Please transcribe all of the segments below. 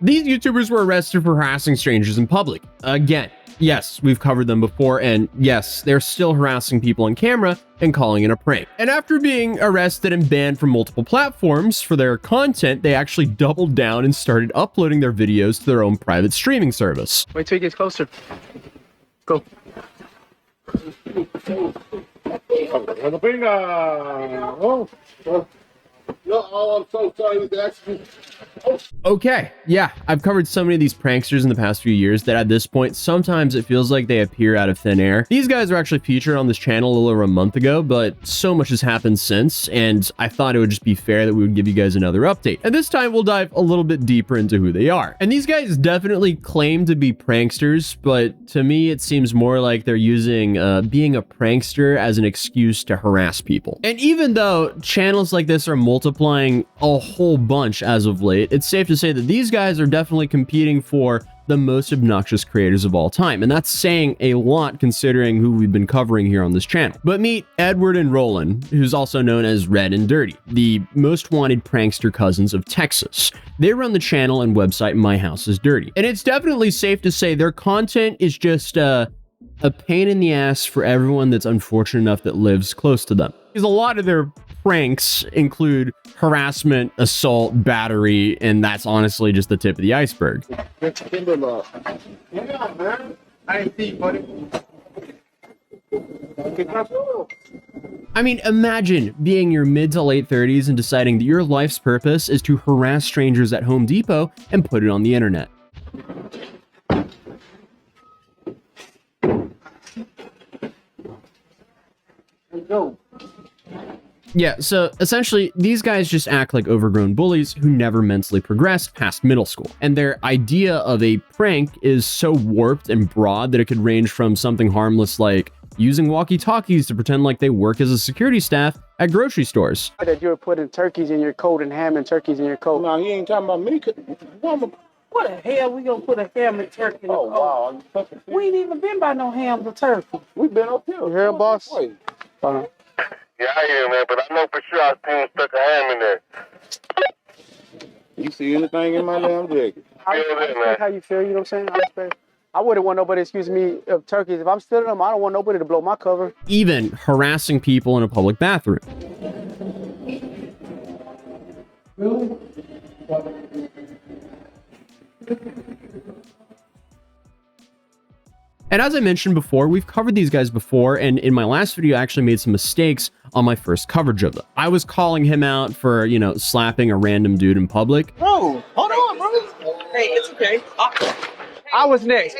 These YouTubers were arrested for harassing strangers in public. Again, yes, we've covered them before, and yes, they're still harassing people on camera and calling it a prank. And after being arrested and banned from multiple platforms for their content, they actually doubled down and started uploading their videos to their own private streaming service. Wait till he gets closer. Go. I'm so sorry. Okay, yeah, I've covered so many of these pranksters in the past few years that at this point, sometimes it feels like they appear out of thin air. These guys are actually featured on this channel a little over a month ago, but so much has happened since, and I thought it would just be fair that we would give you guys another update. And this time, we'll dive a little bit deeper into who they are. And these guys definitely claim to be pranksters, but to me, it seems more like they're using being a prankster as an excuse to harass people. And even though channels like this are multiplying a whole bunch as of late, it's safe to say that these guys are definitely competing for the most obnoxious creators of all time. And that's saying a lot considering who we've been covering here on this channel. But meet Edward and Roland, who's also known as Red and Dirty, the most wanted prankster cousins of Texas. They run the channel and website My House is Dirty. And it's definitely safe to say their content is just a pain in the ass for everyone that's unfortunate enough that lives close to them. Because a lot of their pranks include harassment, assault, battery, and that's honestly just the tip of the iceberg. Yeah, man. I ain't see, buddy. I mean, imagine being your mid to late 30s and deciding that your life's purpose is to harass strangers at Home Depot and put it on the internet. Go. Yeah, so essentially, these guys just act like overgrown bullies who never mentally progressed past middle school. And their idea of a prank is so warped and broad that it could range from something harmless like using walkie-talkies to pretend like they work as a security staff at grocery stores. That you were putting turkeys in your coat and ham and turkeys in your coat. No, he ain't talking about me. What the hell we gonna put a ham and turkey in the coat? Wow. You fucking We ain't even been by no hams or turkey. we been up here. You hear him, boss? Wait. Yeah, I hear, man, but I know for sure I seen stuck a ham in there. You see anything in my damn jacket? I respect how you feel, you know what I'm saying? I respect. I wouldn't want nobody to accuse me of turkeys. If I'm stealing them, I don't want nobody to blow my cover. Even harassing people in a public bathroom. Really? And as I mentioned before, we've covered these guys before, and in my last video, I actually made some mistakes on my first coverage of them. I was calling him out for, you know, slapping a random dude in public. Bro, hold on, bro. Hey, it's okay. I was next.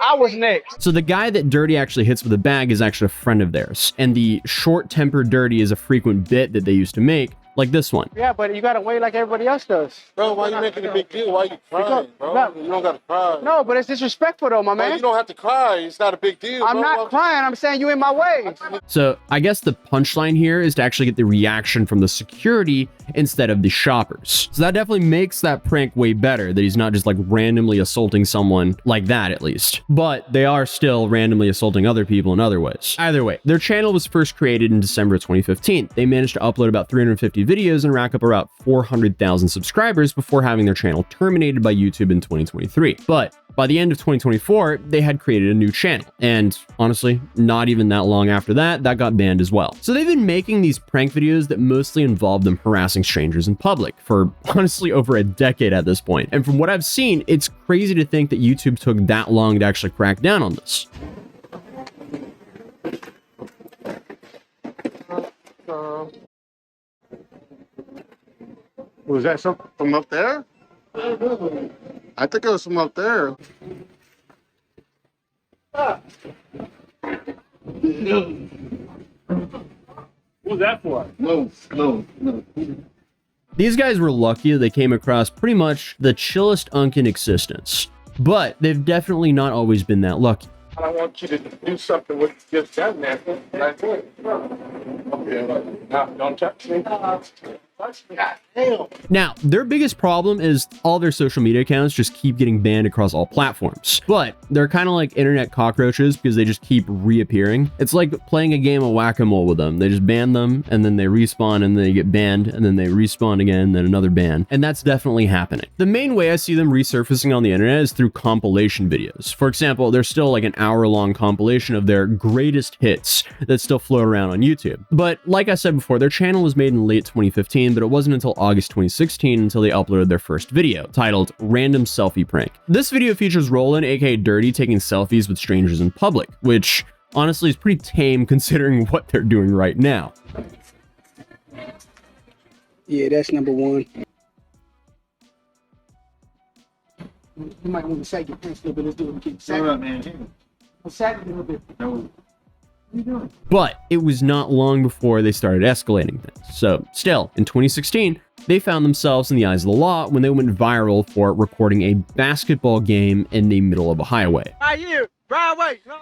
I was next. So the guy that Dirty actually hits with a bag is actually a friend of theirs, and the short-tempered Dirty is a frequent bit that they used to make, like this one. Yeah, but you gotta wait like everybody else does. Bro, why you making a big deal? Why you crying, bro? You don't gotta cry. No, but it's disrespectful though, my Bro, man. you don't have to cry. It's not a big deal. I'm bro. not crying. I'm saying you in my way. So I guess the punchline here is to actually get the reaction from the security instead of the shoppers. So that definitely makes that prank way better, that he's not just like randomly assaulting someone like that at least. But they are still randomly assaulting other people in other ways. Either way, their channel was first created in December of 2015. They managed to upload about 350 videos and rack up about 400,000 subscribers before having their channel terminated by YouTube in 2023. But by the end of 2024, they had created a new channel. And honestly, not even that long after that, that got banned as well. So they've been making these prank videos that mostly involve them harassing strangers in public for honestly over a decade at this point. And from what I've seen, it's crazy to think that YouTube took that long to actually crack down on this. Was that something from up there? I think it was from up there. Who's that for? No. These guys were lucky that they came across pretty much the chillest unk in existence. But they've definitely not always been that lucky. I don't want you to do something with just that man. Right there. Okay. Now, don't touch me. Now, their biggest problem is all their social media accounts just keep getting banned across all platforms. But they're kind of like internet cockroaches because they just keep reappearing. It's like playing a game of whack-a-mole with them. They just ban them and then they respawn and they get banned and then they respawn again, then another ban. And that's definitely happening. The main way I see them resurfacing on the internet is through compilation videos. For example, there's still like an hour-long compilation of their greatest hits that still float around on YouTube. But like I said before, their channel was made in late 2015, but it wasn't until August 2016 until they uploaded their first video, titled Random Selfie Prank. This video features Roland, aka Dirty, taking selfies with strangers in public, which honestly is pretty tame considering what they're doing right now. Yeah, that's number one. You might want to sag your pants a little bit. Let's do it. Keep sagging. Man. Sag a little bit. No. But it was not long before they started escalating things. So still, in 2016, they found themselves in the eyes of the law when they went viral for recording a basketball game in the middle of a highway.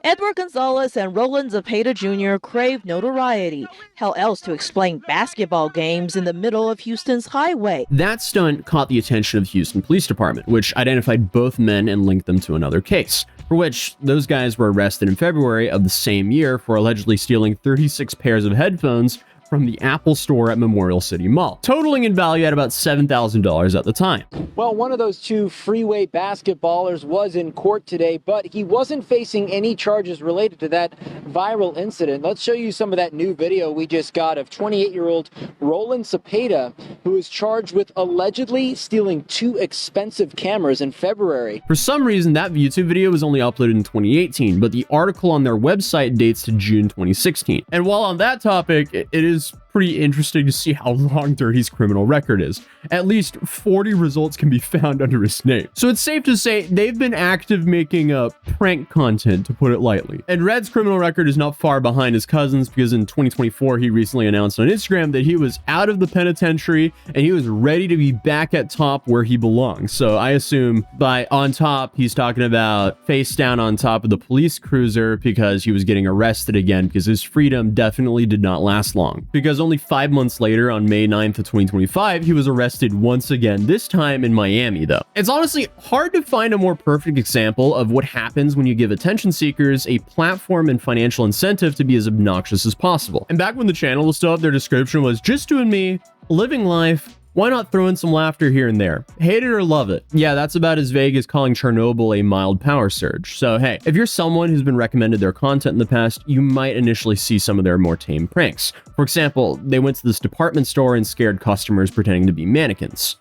Edward Gonzalez and Roland Zepeda Jr. crave notoriety. How else to explain basketball games in the middle of Houston's highway? That stunt caught the attention of the Houston Police Department, which identified both men and linked them to another case, for which those guys were arrested in February of the same year for allegedly stealing 36 pairs of headphones from the Apple store at Memorial City Mall, totaling in value at about $7,000 at the time. Well, one of those two freeway basketballers was in court today, but he wasn't facing any charges related to that viral incident. Let's show you some of that new video we just got of 28-year-old Roland Zepeda, who is charged with allegedly stealing 2 expensive cameras in February. For some reason, that YouTube video was only uploaded in 2018, but the article on their website dates to June 2016. And while on that topic, it is pretty interesting to see how long Dirty's criminal record is. At least 40 results can be found under his name. So it's safe to say they've been active making prank content, to put it lightly. And Red's criminal record is not far behind his cousin's, because in 2024 he recently announced on Instagram that he was out of the penitentiary and he was ready to be back at top where he belongs. So I assume by on top he's talking about face down on top of the police cruiser because he was getting arrested again, because his freedom definitely did not last long. Because only 5 months later, on May 9th of 2025, he was arrested once again, this time in Miami though. It's honestly hard to find a more perfect example of what happens when you give attention seekers a platform and financial incentive to be as obnoxious as possible. And back when the channel was still up, their description was just doing me, living life, why not throw in some laughter here and there? Hate it or love it? Yeah, that's about as vague as calling Chernobyl a mild power surge. So hey, if you're someone who's been recommended their content in the past, you might initially see some of their more tame pranks. For example, they went to this department store and scared customers pretending to be mannequins.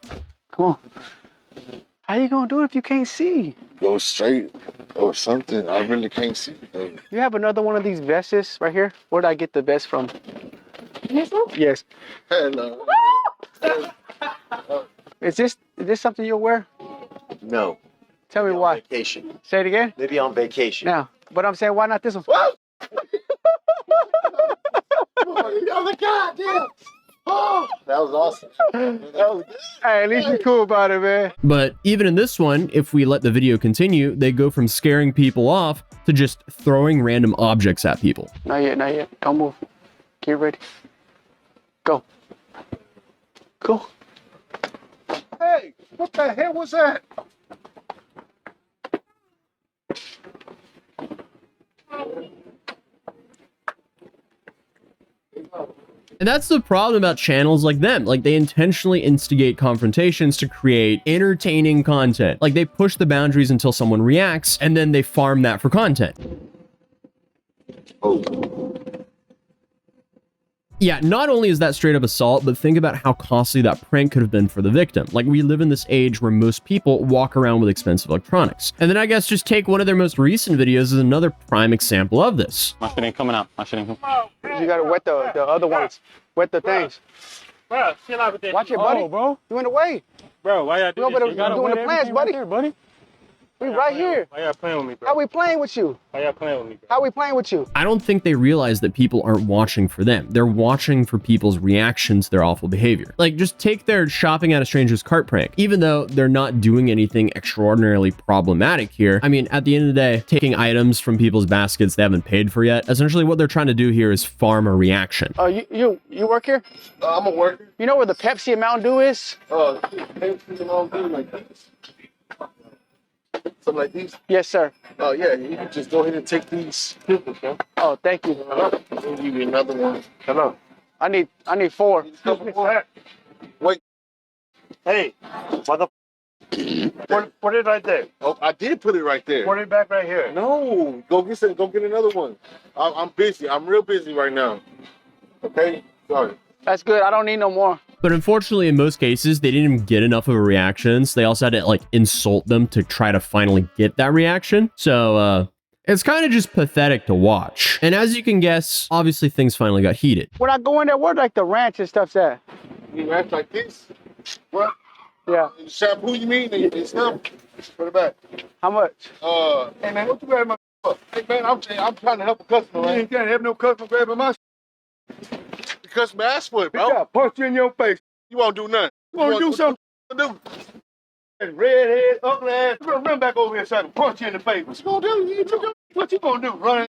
Come on. How you gonna do it if you can't see? Go straight or something. I really can't see. You have another one of these vests right here? Where did I get the vest from? This one? Yes. Hello. Is this something you'll wear? No. Tell me Maybe why. on vacation. Say it again? Maybe on vacation. Now, but I'm saying, why not this one? Whoa! Oh my God, damn. Oh, that was awesome. Hey, at least you're cool about it, man. But even in this one, if we let the video continue, they go from scaring people off to just throwing random objects at people. Not yet, not yet. Don't move. Get ready. Go. Go. Hey, what the hell was that? And that's the problem about channels like them. Like, they intentionally instigate confrontations to create entertaining content. Like, they push the boundaries until someone reacts, and then they farm that for content. Oh. Yeah, not only is that straight up assault, but think about how costly that prank could have been for the victim. Like, we live in this age where most people walk around with expensive electronics. And then I guess just take one of their most recent videos as another prime example of this. My shit ain't coming out. My shit ain't coming. You gotta wet the other ones. Wet the things. Bro, chill out with that. Watch it, buddy. Oh, bro. You in the way. Bro, why y'all do You this? over You there gotta doing wet the plans, everything buddy. right there, buddy. We right here. Why y'all playing with me, bro? How we playing with you? Why y'all playing with me, bro? How we playing with you? I don't think they realize that people aren't watching for them. They're watching for people's reactions to their awful behavior. Like, just take their shopping at a stranger's cart prank. Even though they're not doing anything extraordinarily problematic here, I mean, at the end of the day, taking items from people's baskets they haven't paid for yet, essentially what they're trying to do here is farm a reaction. You work here? I'm a worker. You know where the Pepsi and Mountain Dew is? Pepsi and Mountain Dew like this. Something like these? Yes, sir. Oh, yeah, you can just go ahead and take these. Oh, thank you. I'll give you another one. Hello. I need 4. Wait. Hey, mother. Put it right there. Oh, I did put it right there. Put it back right here. No, go get another one. I'm busy. I'm real busy right now. Okay? Sorry. That's good. I don't need no more. But unfortunately, in most cases, they didn't even get enough of a reaction. So they also had to like insult them to try to finally get that reaction. So it's kind of just pathetic to watch. And as you can guess, obviously things finally got heated. When I go in there, where like the ranch and stuff's at? You act like this? What? Yeah. Shampoo, you mean? And stuff? Put it back. How much? Hey, man, don't you grab my stuff? Hey, man, I'm trying to help a customer, man. You ain't trying to help no customer grabbing my The customer asked for it, bro. Yeah, punch you in your face. You won't do nothing. You want to do something? Do. Redhead, ugly ass. You gonna run back over here so I can punch you in the face. What you gonna do? What you gonna do? Run?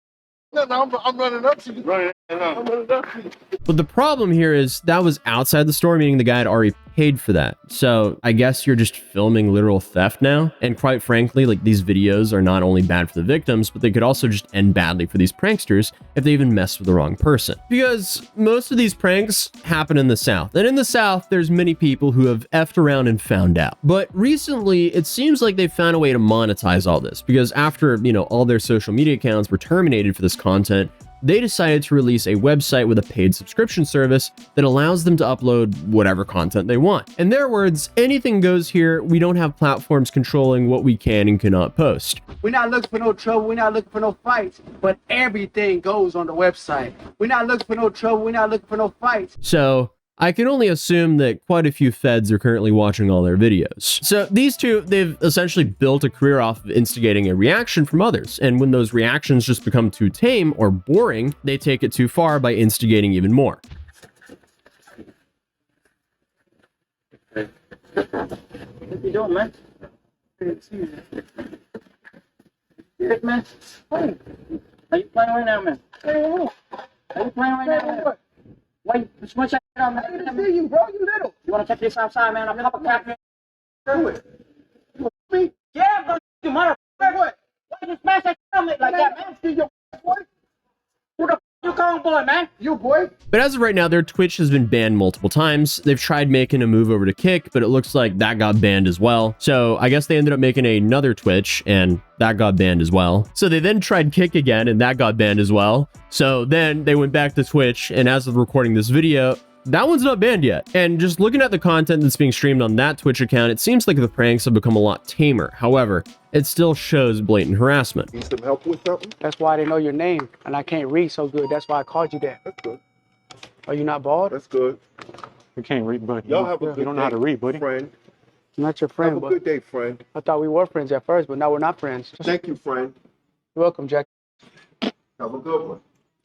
Nothing, I'm running up to you. I'm running up to you. But the problem here is that was outside the store, meaning the guy had already paid for that. So I guess you're just filming literal theft now. And quite frankly, like, these videos are not only bad for the victims, but they could also just end badly for these pranksters if they even mess with the wrong person. Because most of these pranks happen in the South. And in the South, there's many people who have effed around and found out. But recently, it seems like they found a way to monetize all this. Because after, all their social media accounts were terminated for this content, they decided to release a website with a paid subscription service that allows them to upload whatever content they want. In their words, anything goes here. We don't have platforms controlling what we can and cannot post. We're not looking for no trouble. We're not looking for no fights. But everything goes on the website. We're not looking for no trouble. We're not looking for no fights. So I can only assume that quite a few feds are currently watching all their videos. So these two, they've essentially built a career off of instigating a reaction from others. And when those reactions just become too tame or boring, they take it too far by instigating even more. What you doing, man? Good, man. Hey, are you playing right now, man? Are you playing right now, man? Wait, it's much on, man. I see you, bro. You little. You want to check this outside, man? I'll pop a cap. Do it. Me? Yeah, bro. You motherfucker. What? Why you smash that helmet like that, man? See your boy? Who the you calling boy, man? You boy? But as of right now, their Twitch has been banned multiple times. They've tried making a move over to Kick, but it looks like that got banned as well. So I guess they ended up making another Twitch, and that got banned as well. So they then tried Kick again, and that got banned as well. So then they went back to Twitch, and as of recording this video, that one's not banned yet. And just looking at the content that's being streamed on that Twitch account, it seems like the pranks have become a lot tamer. However, it still shows blatant harassment. Need some help with something? That's why they know your name, and I can't read so good. That's why I called you that. That's good. Are you not bald? That's good. You can't read, buddy. Y'all have a good You don't know how to read, buddy. friend. I'm not your friend, Have a but good day, friend. I thought we were friends at first, but now we're not friends. Thank you, friend. You're welcome, Jack. Have a good one.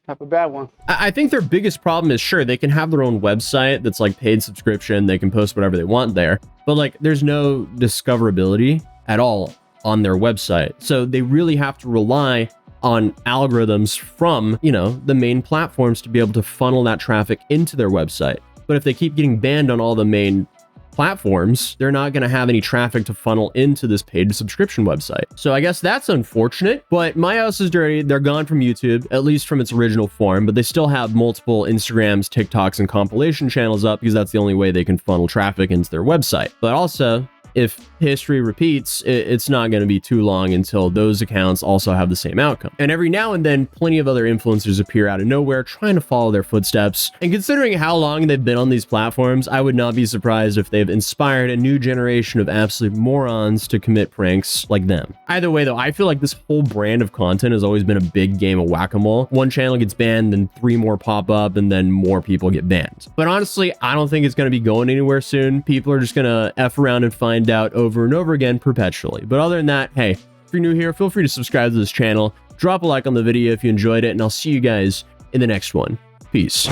Have a bad one. I think their biggest problem is, sure, they can have their own website that's like paid subscription. They can post whatever they want there, but like there's no discoverability at all on their website. So they really have to rely on algorithms from, the main platforms to be able to funnel that traffic into their website. But if they keep getting banned on all the main platforms, they're not going to have any traffic to funnel into this paid subscription website. So I guess that's unfortunate, but My House is Dirty, they're gone from YouTube, at least from its original form, but they still have multiple Instagrams, TikToks, and compilation channels up because that's the only way they can funnel traffic into their website. But also, if history repeats, it's not going to be too long until those accounts also have the same outcome. And every now and then, plenty of other influencers appear out of nowhere trying to follow their footsteps. And considering how long they've been on these platforms, I would not be surprised if they've inspired a new generation of absolute morons to commit pranks like them. Either way, though, I feel like this whole brand of content has always been a big game of whack-a-mole. One channel gets banned, then 3 more pop up, and then more people get banned. But honestly, I don't think it's going to be going anywhere soon. People are just going to F around and find out over and over again perpetually. But other than that, hey, you're new here, feel free to subscribe to this channel, drop a like on the video if you enjoyed it, and I'll see you guys in the next one. Peace.